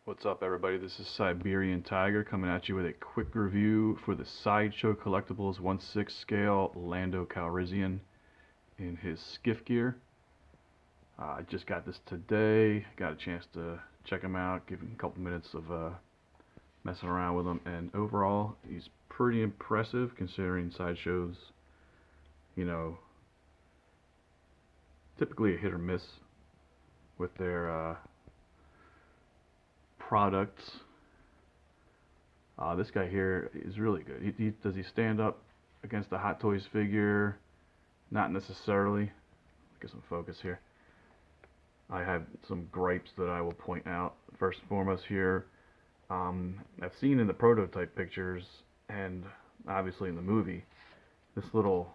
What's up, everybody? This is Siberian Tiger coming at you with a quick review for the Sideshow Collectibles 1/6 scale Lando Calrissian in his Skiff gear. I just got this today. Got a chance to check him out, give him a couple minutes of messing around with him, and overall, he's pretty impressive considering Sideshow's, you know, typically a hit or miss with their products. This guy here is really good. Does he stand up against a Hot Toys figure? Not necessarily. Get some focus here. I have some gripes that I will point out. First and foremost here, I've seen in the prototype pictures and obviously in the movie, this little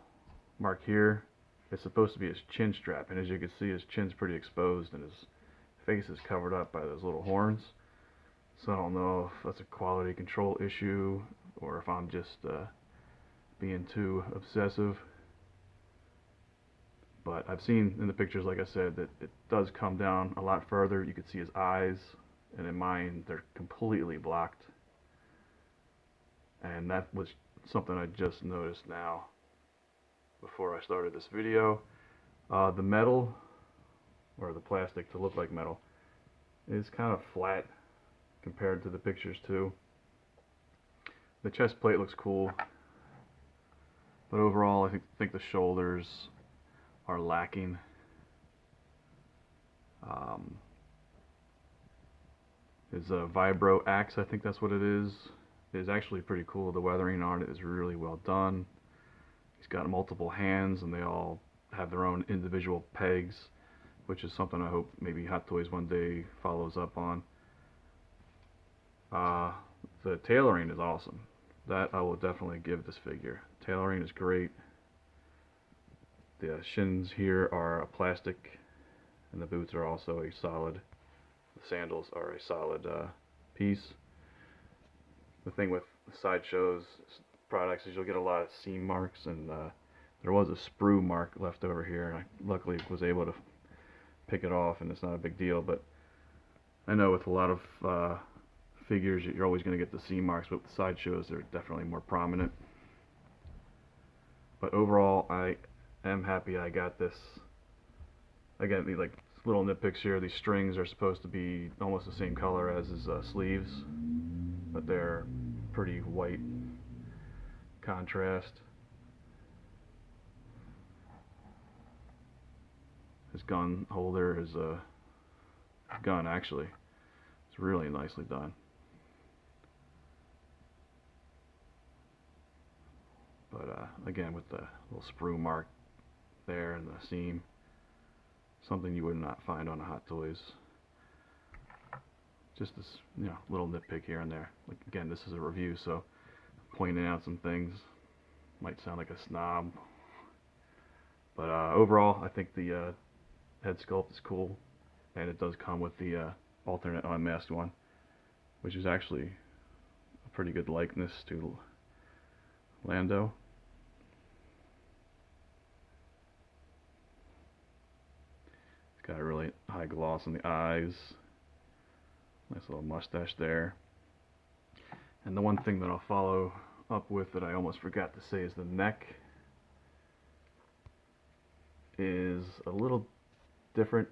mark here is supposed to be his chin strap, and as you can see, his chin's pretty exposed and his face is covered up by those little horns. So I don't know if that's a quality control issue or if I'm just being too obsessive. But I've seen in the pictures, like I said, that it does come down a lot further. You can see his eyes, and in mine, they're completely blocked. And that was something I just noticed now before I started this video. The metal, or the plastic to look like metal, is kind of flat compared to the pictures too. The chest plate looks cool, but overall I think the shoulders are lacking. His vibro axe, I think that's what it is actually pretty cool. The weathering on it is really well done. He's got multiple hands and they all have their own individual pegs, which is something I hope maybe Hot Toys one day follows up on. The tailoring is awesome. That I will definitely give this figure. Tailoring is great. The shins here are a plastic, and the boots are also a solid. The sandals are a solid piece. The thing with Sideshow's products is you'll get a lot of seam marks, and there was a sprue mark left over here, and I luckily was able to pick it off, and it's not a big deal. But I know with a lot of figures you're always going to get the seam marks, but with Sideshows they're definitely more prominent. But overall, I am happy I got this. Again, these like little nitpicks here. These strings are supposed to be almost the same color as his sleeves, but they're pretty white contrast. His gun holder is a gun, actually. It's really nicely done. But again, with the little sprue mark there and the seam, something you would not find on a Hot Toys. Just this, little nitpick here and there. Like, again, this is a review, so pointing out some things might sound like a snob. But overall, I think the head sculpt is cool, and it does come with the alternate unmasked one, which is actually a pretty good likeness to Lando. It's got a really high gloss on the eyes. Nice little mustache there. And the one thing that I'll follow up with that I almost forgot to say is the neck is a little different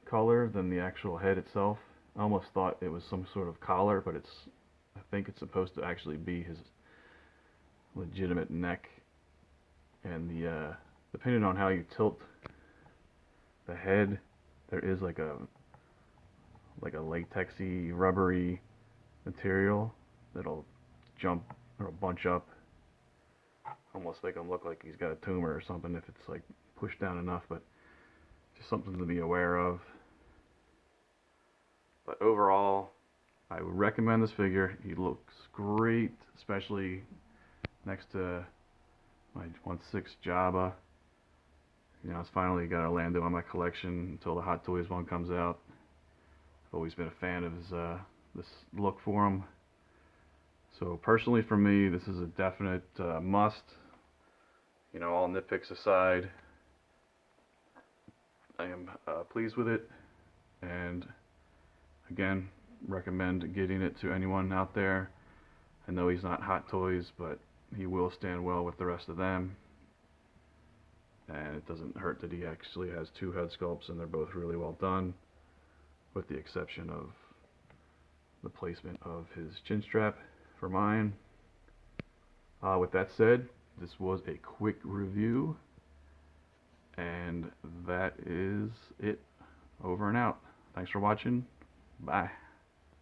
color than the actual head itself. I almost thought it was some sort of collar, but I think it's supposed to actually be his legitimate neck. And depending on how you tilt the head, there is like a latexy, rubbery material that'll jump or bunch up, almost make him look like he's got a tumor or something if it's like pushed down enough. But just something to be aware of. But overall, I would recommend this figure. He looks great, especially next to my 1/6 Jabba. It's finally got a Lando on my collection until the Hot Toys one comes out. I've always been a fan of his this look for him. So personally, for me, this is a definite must. All nitpicks aside, I am pleased with it. And again, recommend getting it to anyone out there. I know he's not Hot Toys, but he will stand well with the rest of them. And it doesn't hurt that he actually has 2 head sculpts, and they're both really well done, with the exception of the placement of his chin strap for mine. With that said, this was a quick review, and that is it. Over and out. Thanks for watching. Bye.